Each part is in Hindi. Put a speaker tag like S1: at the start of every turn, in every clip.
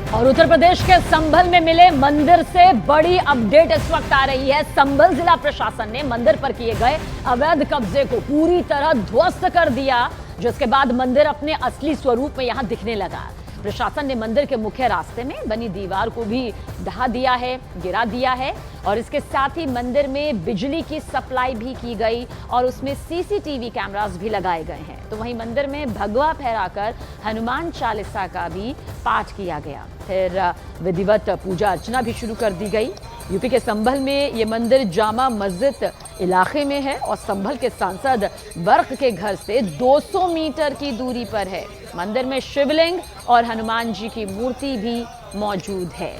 S1: और उत्तर प्रदेश के संभल में मिले मंदिर से बड़ी अपडेट इस वक्त आ रही है। संभल जिला प्रशासन ने मंदिर पर किए गए अवैध कब्जे को पूरी तरह ध्वस्त कर दिया, जिसके बाद मंदिर अपने असली स्वरूप में यहां दिखने लगा। प्रशासन ने मंदिर के मुख्य रास्ते में बनी दीवार को भी ढहा दिया है, गिरा दिया है और इसके साथ ही मंदिर में बिजली की सप्लाई भी की गई और उसमें सीसीटीवी कैमरास भी लगाए गए हैं। तो वहीं मंदिर में भगवा फहराकर हनुमान चालीसा का भी पाठ किया गया। फिर विधिवत पूजा अर्चना भी शुरू कर दी गई। यूपी के संभल में ये मंदिर जामा मस्जिद इलाके में है और संभल के सांसद वर्क के घर से 200 मीटर की दूरी पर है। मंदिर में शिवलिंग और हनुमान जी की मूर्ति भी मौजूद है।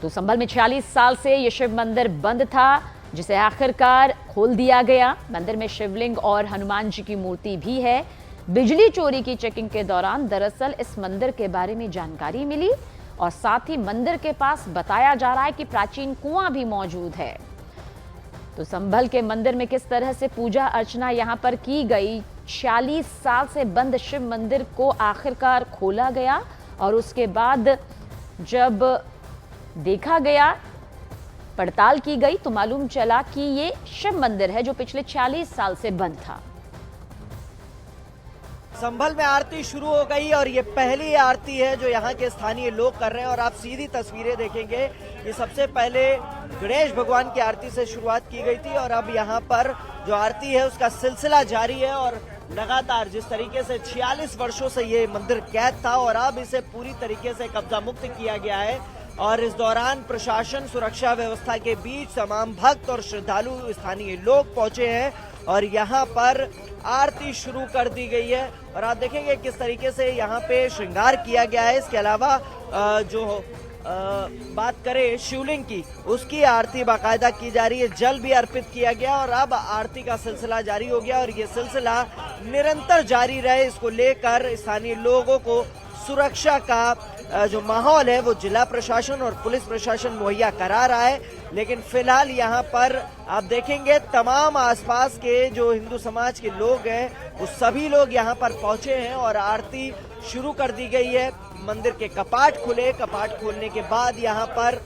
S1: तो संभल में 46 साल से ये शिव मंदिर बंद था, जिसे आखिरकार खोल दिया गया। मंदिर में शिवलिंग और हनुमान जी की मूर्ति भी है। बिजली चोरी की चेकिंग के दौरान दरअसल इस मंदिर के बारे में जानकारी मिली और साथ ही मंदिर के पास बताया जा रहा है कि प्राचीन कुआं भी मौजूद है। तो संभल के मंदिर में किस तरह से पूजा अर्चना यहां पर की गई, 46 साल से बंद शिव मंदिर को आखिरकार खोला गया और उसके बाद जब देखा गया, पड़ताल की गई तो मालूम चला कि ये शिव मंदिर है जो पिछले 46 साल से बंद था।
S2: संभल में आरती शुरू हो गई और ये पहली आरती है जो यहाँ के स्थानीय लोग कर रहे हैं और आप सीधी तस्वीरें देखेंगे। ये सबसे पहले गणेश भगवान की आरती से शुरुआत की गई थी और अब यहाँ पर जो आरती है उसका सिलसिला जारी है और लगातार जिस तरीके से 46 वर्षों से ये मंदिर कैद था और अब इसे पूरी तरीके से कब्जा मुक्त किया गया है और इस दौरान प्रशासन सुरक्षा व्यवस्था के बीच तमाम भक्त और श्रद्धालु स्थानीय लोग पहुंचे हैं और यहाँ पर आरती शुरू कर दी गई है और आप देखेंगे किस तरीके से यहाँ पे श्रृंगार किया गया है। इसके अलावा बात करें शिवलिंग की, उसकी आरती बाकायदा की जा रही है, जल भी अर्पित किया गया और अब आरती का सिलसिला जारी हो गया और ये सिलसिला निरंतर जारी रहे, इसको लेकर स्थानीय लोगों को सुरक्षा का जो माहौल है वो जिला प्रशासन और पुलिस प्रशासन मुहैया करा रहा है। लेकिन फिलहाल यहाँ पर आप देखेंगे तमाम आसपास के जो हिंदू समाज के लोग हैं वो सभी लोग यहाँ पर पहुंचे हैं और आरती शुरू कर दी गई है। मंदिर के कपाट खुले, कपाट खोलने के बाद यहाँ पर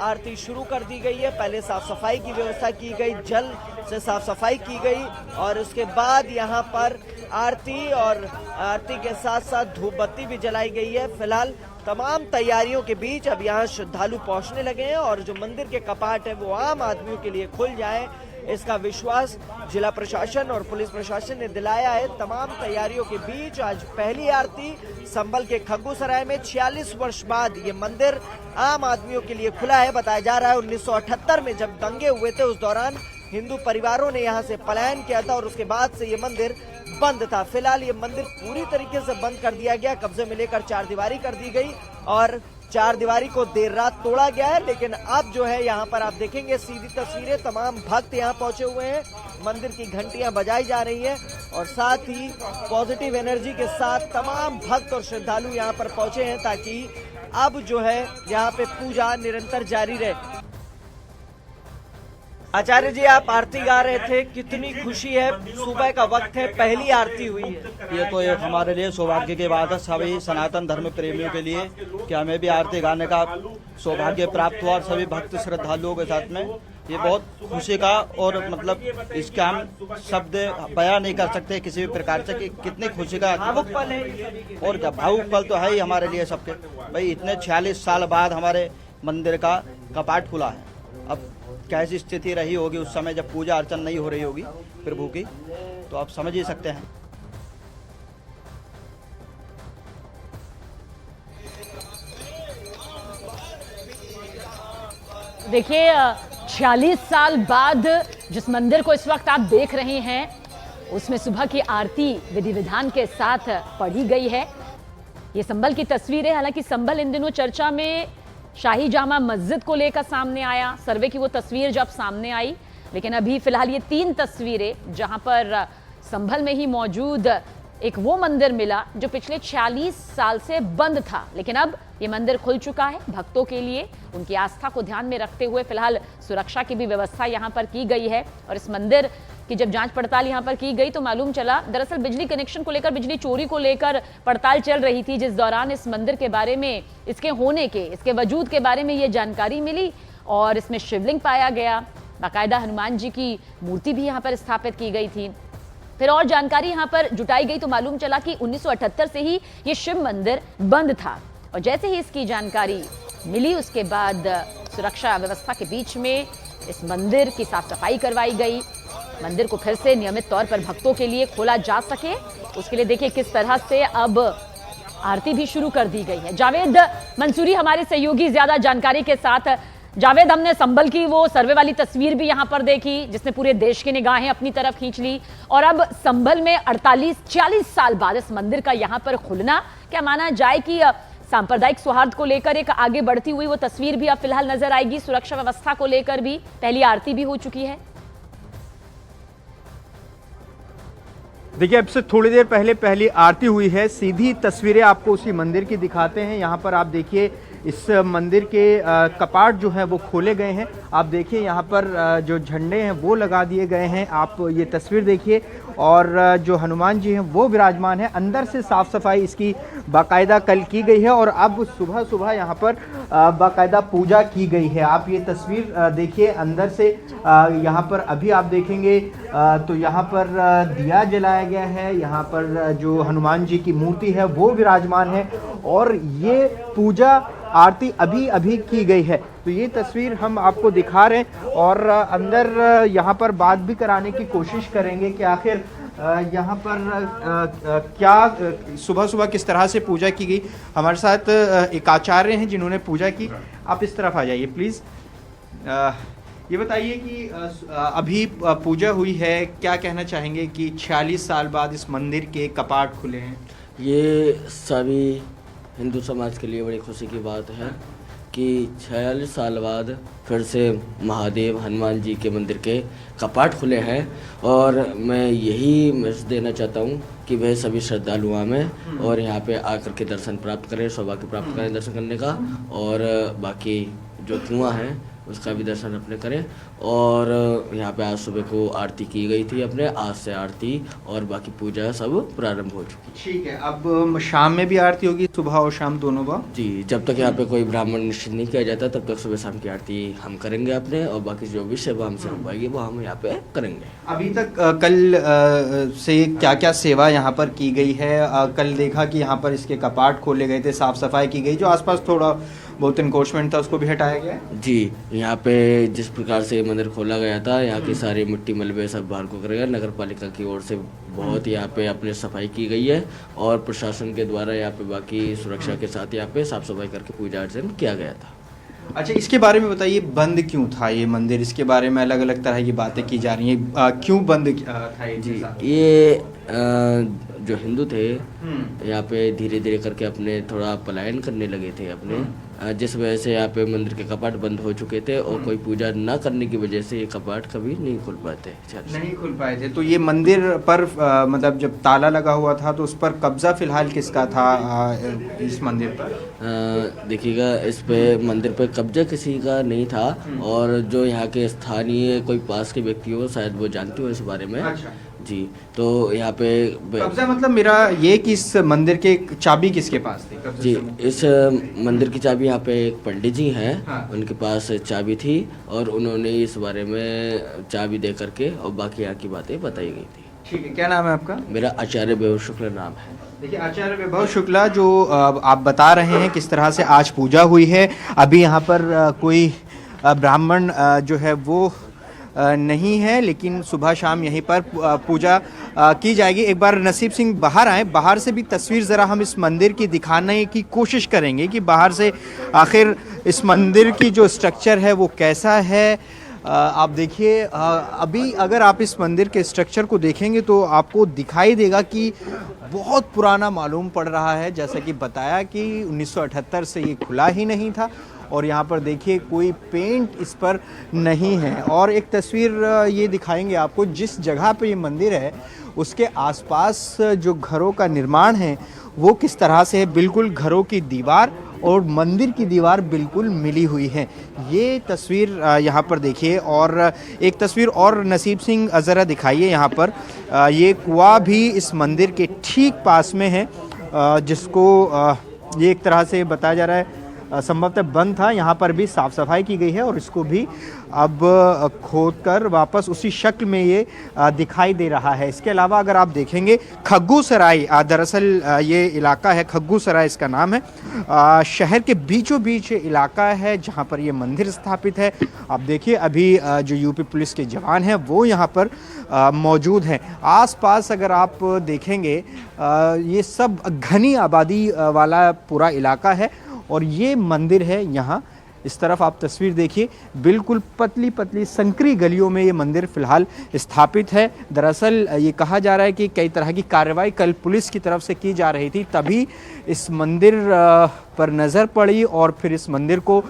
S2: आरती शुरू कर दी गई है। पहले साफ सफाई की व्यवस्था की गई, जल से साफ सफाई की गई और उसके बाद यहाँ पर आरती और आरती के साथ साथ धूप बत्ती भी जलाई गई है। फिलहाल तमाम तैयारियों के बीच अब यहाँ श्रद्धालु पहुंचने लगे हैं और जो मंदिर के कपाट है वो आम आदमियों के लिए खुल जाए, इसका विश्वास जिला प्रशासन और पुलिस प्रशासन ने दिलाया है। तमाम तैयारियों के बीच आज पहली आरती संभल के खग्गूसराय में 46 वर्ष बाद ये मंदिर आम आदमियों के लिए खुला है। बताया जा रहा है 1978 में जब दंगे हुए थे उस दौरान हिंदू परिवारों ने यहाँ से पलायन किया था और उसके बाद से ये मंदिर बंद था। फिलहाल ये मंदिर पूरी तरीके से बंद कर दिया गया, कब्जे में लेकर चारदीवारी कर दी गई और चारदीवारी को देर रात तोड़ा गया है। लेकिन अब जो है यहाँ पर आप देखेंगे सीधी तस्वीरें, तमाम भक्त यहाँ पहुंचे हुए हैं, मंदिर की घंटियां बजाई जा रही हैं और साथ ही पॉजिटिव एनर्जी के साथ तमाम भक्त और श्रद्धालु यहाँ पर पहुंचे हैं ताकि अब जो है यहाँ पे पूजा निरंतर जारी रहे। आचार्य जी, आप आरती गा रहे थे, कितनी खुशी है, सुबह का वक्त है, पहली आरती हुई है।
S3: ये तो एक हमारे लिए सौभाग्य की बात है, सभी सनातन धर्म प्रेमियों के लिए कि हमें भी आरती गाने का सौभाग्य प्राप्त हुआ और सभी भक्त श्रद्धालुओं के साथ में ये बहुत खुशी का और मतलब इसका हम शब्द बयां नहीं कर सकते किसी भी प्रकार से कि कितनी खुशी का
S2: भावुक पल है
S3: और क्या भावुक पल तो है ही हमारे लिए सबके। भाई इतने 46 साल बाद हमारे मंदिर का कपाट खुला है। अब कैसी स्थिति रही होगी उस समय जब पूजा अर्चना नहीं हो रही होगी प्रभु की, तो आप समझ ही सकते हैं।
S1: देखिए 46 साल बाद जिस मंदिर को इस वक्त आप देख रहे हैं उसमें सुबह की आरती विधि विधान के साथ पढ़ी गई है। ये संभल की तस्वीर है। हालांकि संभल इन दिनों चर्चा में शाही जामा मस्जिद को लेकर सामने आया, सर्वे की वो तस्वीर जब सामने आई, लेकिन अभी फिलहाल ये 3 तस्वीरें जहां पर संभल में ही मौजूद एक वो मंदिर मिला जो पिछले 40 साल से बंद था, लेकिन अब ये मंदिर खुल चुका है भक्तों के लिए। उनकी आस्था को ध्यान में रखते हुए फिलहाल सुरक्षा की भी व्यवस्था यहाँ पर की गई है। और इस मंदिर की जब जांच पड़ताल यहाँ पर की गई तो मालूम चला, दरअसल बिजली कनेक्शन को लेकर, बिजली चोरी को लेकर पड़ताल चल रही थी, जिस दौरान इस मंदिर के बारे में, इसके होने के, इसके वजूद के बारे में ये जानकारी मिली और इसमें शिवलिंग पाया गया। बाकायदा हनुमान जी की मूर्ति भी यहाँ पर स्थापित की गई थी। फिर और जानकारी यहाँ पर जुटाई गई तो मालूम चला कि 1978 से ही ये शिव मंदिर बंद था। और जैसे ही इसकी जानकारी मिली उसके बाद सुरक्षा व्यवस्था के बीच में इस मंदिर की साफ सफाई करवाई गई। मंदिर को फिर से नियमित तौर पर भक्तों के लिए खोला जा सके, उसके लिए देखिए किस तरह से अब आरती भी शुरू कर दी गई है। जावेद मंसूरी हमारे सहयोगी ज्यादा जानकारी के साथ। जावेद, हमने संभल की वो सर्वे वाली तस्वीर भी यहाँ पर देखी जिसने पूरे देश की निगाहें अपनी तरफ खींच ली, और अब संभल में 48-40 साल बाद इस मंदिर का यहाँ पर खुलना, क्या माना जाए कि सांप्रदायिक सौहार्द को लेकर एक आगे बढ़ती हुई वो तस्वीर भी अब फिलहाल नजर आएगी। सुरक्षा व्यवस्था को लेकर भी पहली आरती भी हो चुकी है।
S4: देखिए, अब से थोड़ी देर पहले पहली आरती हुई है। सीधी तस्वीरें आपको उसी मंदिर की दिखाते हैं। यहाँ पर आप देखिए इस मंदिर के कपाट जो हैं वो खोले गए हैं। आप देखिए यहाँ पर जो झंडे हैं वो लगा दिए गए हैं। आप ये तस्वीर देखिए, और जो हनुमान जी हैं वो विराजमान है। अंदर से साफ सफाई इसकी बाकायदा कल की गई है और अब सुबह सुबह यहाँ पर बाकायदा पूजा की गई है। आप ये तस्वीर देखिए अंदर से, यहाँ पर अभी आप देखेंगे तो यहाँ पर दिया जलाया गया है। यहाँ पर जो हनुमान जी की मूर्ति है वो विराजमान है और ये पूजा आरती अभी अभी की गई है। तो ये तस्वीर हम आपको दिखा रहे हैं और अंदर यहाँ पर बात भी कराने की कोशिश करेंगे कि आखिर यहाँ पर क्या सुबह सुबह किस तरह से पूजा की गई। हमारे साथ एक आचार्य हैं जिन्होंने पूजा की। आप इस तरफ आ जाइए प्लीज़। ये बताइए कि अभी पूजा हुई है, क्या कहना चाहेंगे कि 46 साल बाद इस मंदिर के कपाट खुले हैं?
S5: ये सभी हिंदू समाज के लिए बड़ी खुशी की बात है कि 46 साल बाद फिर से महादेव हनुमान जी के मंदिर के कपाट खुले हैं। और मैं यही मैसेज देना चाहता हूँ कि वह सभी श्रद्धालु आएं और यहाँ पे आकर के दर्शन प्राप्त करें, सौभाग्य प्राप्त करें दर्शन करने का, और बाकी जो कुआं है उसका भी दर्शन अपने करें। और यहाँ पे आज सुबह को आरती की गई थी अपने, आज से आरती और बाकी पूजा सब प्रारंभ हो चुकी है।
S4: ठीक है, अब शाम में भी आरती होगी, सुबह और शाम दोनों बार?
S5: जी, जब तक यहाँ पे कोई ब्राह्मण निश्चित नहीं किया जाता तब तक सुबह शाम की आरती हम करेंगे अपने, और बाकी जो भी सेवा हमसे हो पाएगी वो हम यहाँ पे करेंगे।
S4: अभी तक कल से क्या क्या सेवा यहाँ पर की गई है? कल देखा कि यहाँ पर इसके कपाट खोले गए थे, साफ सफाई की गई, जो आसपास थोड़ा बहुत इनक्रोचमेंट था उसको भी हटाया गया।
S5: जी, यहाँ पे जिस प्रकार से मंदिर खोला गया था, यहाँ की सारी मिट्टी मलबे सब बाहर को करेगा। नगर पालिका की ओर से बहुत यहाँ पे अपने सफाई की गई है और प्रशासन के द्वारा यहाँ पे बाकी सुरक्षा के साथ यहाँ पे साफ सफाई करके पूजा अर्चन किया गया था।
S4: अच्छा, इसके बारे में बताइए, बंद क्यों था ये मंदिर? इसके बारे में अलग अलग तरह की बातें की जा रही हैं, क्यों बंद था
S5: ये जो हिंदू थे यहाँ पे धीरे धीरे करके अपने थोड़ा पलायन करने लगे थे अपने, जिस वजह से यहाँ पे मंदिर के कपाट बंद हो चुके थे और कोई पूजा न करने की वजह से ये कपाट कभी नहीं खुल पाए थे।
S4: तो ये मंदिर पर मतलब जब ताला लगा हुआ था तो उस पर कब्जा फिलहाल किसका था इस मंदिर पर?
S5: देखिएगा, इस पे मंदिर पे कब्जा किसी का नहीं था, और जो यहाँ के स्थानीय कोई पास के व्यक्ति हो शायद वो जानते हो इस बारे में।
S4: अच्छा।
S5: जी, तो यहाँ पे
S4: कब्जा मतलब मेरा ये कि इस मंदिर के चाबी किसके पास थी?
S5: जी, इस मंदिर की चाबी यहाँ पे एक पंडित जी हैं,
S4: हाँ।
S5: उनके पास चाबी थी और उन्होंने इस बारे में चाबी दे करके और बाकी यहाँ की बातें बताई गई थी।
S4: ठीक है, क्या नाम है आपका?
S5: मेरा आचार्य वैभव शुक्ला नाम है।
S4: देखिए, आचार्य वैभव शुक्ला, जो आप बता रहे हैं किस तरह से आज पूजा हुई है, अभी यहाँ पर कोई ब्राह्मण जो है वो नहीं है, लेकिन सुबह शाम यहीं पर पूजा की जाएगी। एक बार नसीब सिंह बाहर आए, बाहर से भी तस्वीर ज़रा हम इस मंदिर की दिखाने की कोशिश करेंगे कि बाहर से आखिर इस मंदिर की जो स्ट्रक्चर है वो कैसा है। आप देखिए, अभी अगर आप इस मंदिर के स्ट्रक्चर को देखेंगे तो आपको दिखाई देगा कि बहुत पुराना मालूम पड़ रहा है। जैसा कि बताया कि 1978 से ये खुला ही नहीं था और यहाँ पर देखिए कोई पेंट इस पर नहीं है। और एक तस्वीर ये दिखाएंगे आपको, जिस जगह पे ये मंदिर है उसके आसपास जो घरों का निर्माण है वो किस तरह से है। बिल्कुल घरों की दीवार और मंदिर की दीवार बिल्कुल मिली हुई है। ये तस्वीर यहाँ पर देखिए। और एक तस्वीर और नसीब सिंह ज़रा दिखाइए यहाँ पर। ये कुआं भी इस मंदिर के ठीक पास में है, जिसको ये एक तरह से बताया जा रहा है संभवतः बंद था। यहाँ पर भी साफ़ सफाई की गई है और इसको भी अब खोदकर वापस उसी शक्ल में ये दिखाई दे रहा है। इसके अलावा अगर आप देखेंगे खग्गू सराय, दरअसल ये इलाका है खग्गू सराय इसका नाम है। शहर के बीचों बीच इलाका है जहाँ पर ये मंदिर स्थापित है। आप देखिए अभी जो यूपी पुलिस के जवान हैं वो यहाँ पर मौजूद हैं। आसपास अगर आप देखेंगे ये सब घनी आबादी वाला पूरा इलाका है और ये मंदिर है। यहाँ इस तरफ आप तस्वीर देखिए, बिल्कुल पतली पतली संकरी गलियों में ये मंदिर फिलहाल स्थापित है। दरअसल ये कहा जा रहा है कि कई तरह की कार्रवाई कल पुलिस की तरफ से की जा रही थी, तभी इस मंदिर पर नज़र पड़ी और फिर इस मंदिर को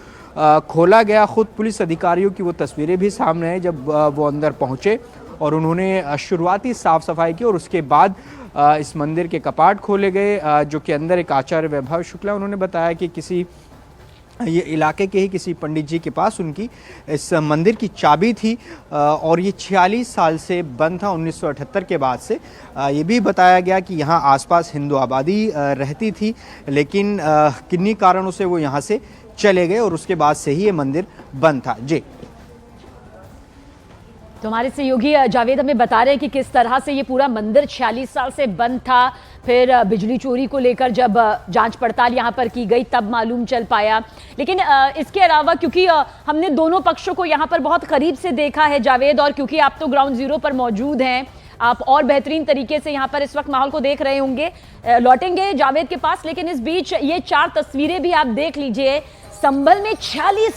S4: खोला गया। ख़ुद पुलिस अधिकारियों की वो तस्वीरें भी सामने हैं जब वो अंदर पहुँचे और उन्होंने शुरुआती साफ़ सफाई की और उसके बाद इस मंदिर के कपाट खोले गए, जो कि अंदर एक आचार्य वैभव शुक्ला उन्होंने बताया कि किसी ये इलाके के ही किसी पंडित जी के पास उनकी इस मंदिर की चाबी थी और ये 46 साल से बंद था 1978 के बाद से। ये भी बताया गया कि यहाँ आसपास हिंदू आबादी रहती थी, लेकिन किन्हीं कारणों से वो यहाँ से चले गए और उसके बाद से ही ये मंदिर बंद था। जी,
S1: तो हमारे सहयोगी जावेद हमें बता रहे हैं कि किस तरह से ये पूरा मंदिर 46 साल से बंद था। फिर बिजली चोरी को लेकर जब जांच पड़ताल यहाँ पर की गई तब मालूम चल पाया। लेकिन इसके अलावा क्योंकि हमने दोनों पक्षों को यहाँ पर बहुत करीब से देखा है जावेद, और क्योंकि आप तो ग्राउंड जीरो पर मौजूद हैं, आप और बेहतरीन तरीके से यहाँ पर इस वक्त माहौल को देख रहे होंगे। लौटेंगे जावेद के पास, लेकिन इस बीच ये 4 तस्वीरें भी आप देख लीजिए। संभल में 46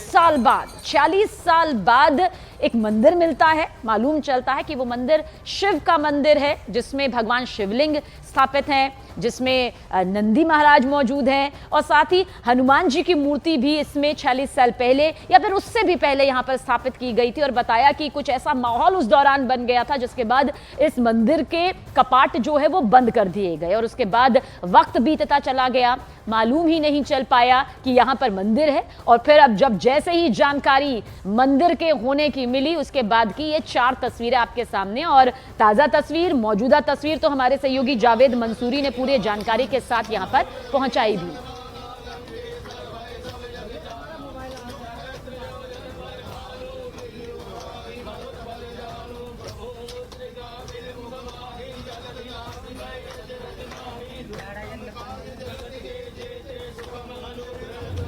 S1: साल बाद एक मंदिर मिलता है। मालूम चलता है कि वो मंदिर शिव का मंदिर है, जिसमें भगवान शिवलिंग स्थापित हैं, जिसमें नंदी महाराज मौजूद हैं और साथ ही हनुमान जी की मूर्ति भी इसमें 46 साल पहले या फिर उससे भी पहले यहाँ पर स्थापित की गई थी। और बताया कि कुछ ऐसा माहौल उस दौरान बन गया था जिसके बाद इस मंदिर के कपाट जो है वो बंद कर दिए गए और उसके बाद वक्त बीतता चला गया, मालूम ही नहीं चल पाया कि यहाँ पर मंदिर है। और फिर अब जब जैसे ही जानकारी मंदिर के होने की मिली, उसके बाद की ये 4 तस्वीरें आपके सामने। और ताज़ा तस्वीर, मौजूदा तस्वीर तो हमारे सहयोगी जावेद मंसूरी ने पूरी जानकारी के साथ यहाँ पर पहुंचाई भी।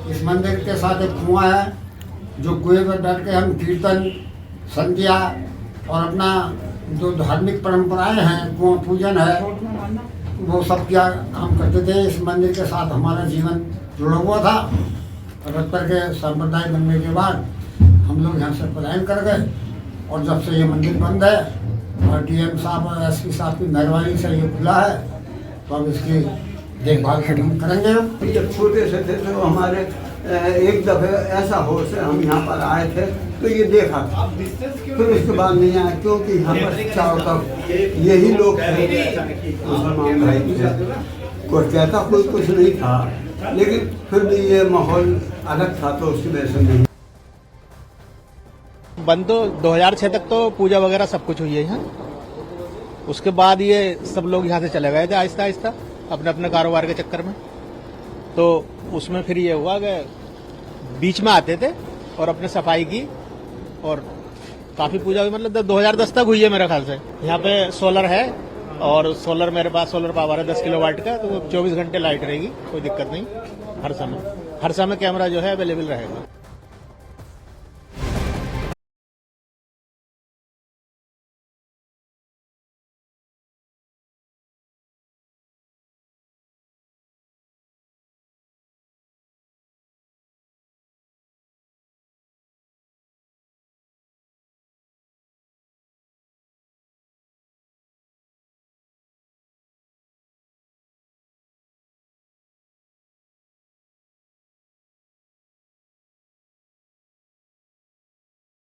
S6: इस मंदिर के साथ एक कुआं है, जो कुएं पर बैठ के हम कीर्तन, संध्या और अपना जो धार्मिक परंपराएं हैं, कुआं पूजन है, वो सब क्या काम करते थे। इस मंदिर के साथ हमारा जीवन जुड़ा हुआ था। रत्तर के संप्रदाय बनने के बाद हम लोग यहाँ से पलायन कर गए और जब से ये मंदिर बंद है और डीएम साहब और एसपी साहब की मेहरबानी से ये खुला है, तो अब इसकी देखभाल हम करेंगे।
S7: जब छोटे से थे तो हमारे एक दफे ऐसा हो से हम यहाँ पर आए थे तो ये देखा था, फिर उसके बाद नहीं आया, क्योंकि यहाँ पर चारों तरफ यही लोग थे, मुसलमान भाई थे, कुछ कहता कोई कुछ नहीं था, लेकिन फिर भी ये माहौल अलग था तो उसकी वजह से नहीं।
S8: बंद तो 2006 तक तो पूजा वगैरह सब कुछ हुई है यहाँ। उसके बाद ये सब लोग यहाँ से चले गए थे आहिस्ता आहिस्ता अपने अपने कारोबार के चक्कर में। तो उसमें फिर ये हुआ कि बीच में आते थे और अपने सफाई की और काफ़ी पूजा हुई, मतलब 2010 तक हुई है मेरे ख्याल से। यहाँ पे सोलर है और सोलर मेरे पास सोलर पावर है 10 किलोवाट का, तो 24 घंटे लाइट रहेगी, कोई दिक्कत नहीं। हर समय कैमरा जो है अवेलेबल रहेगा।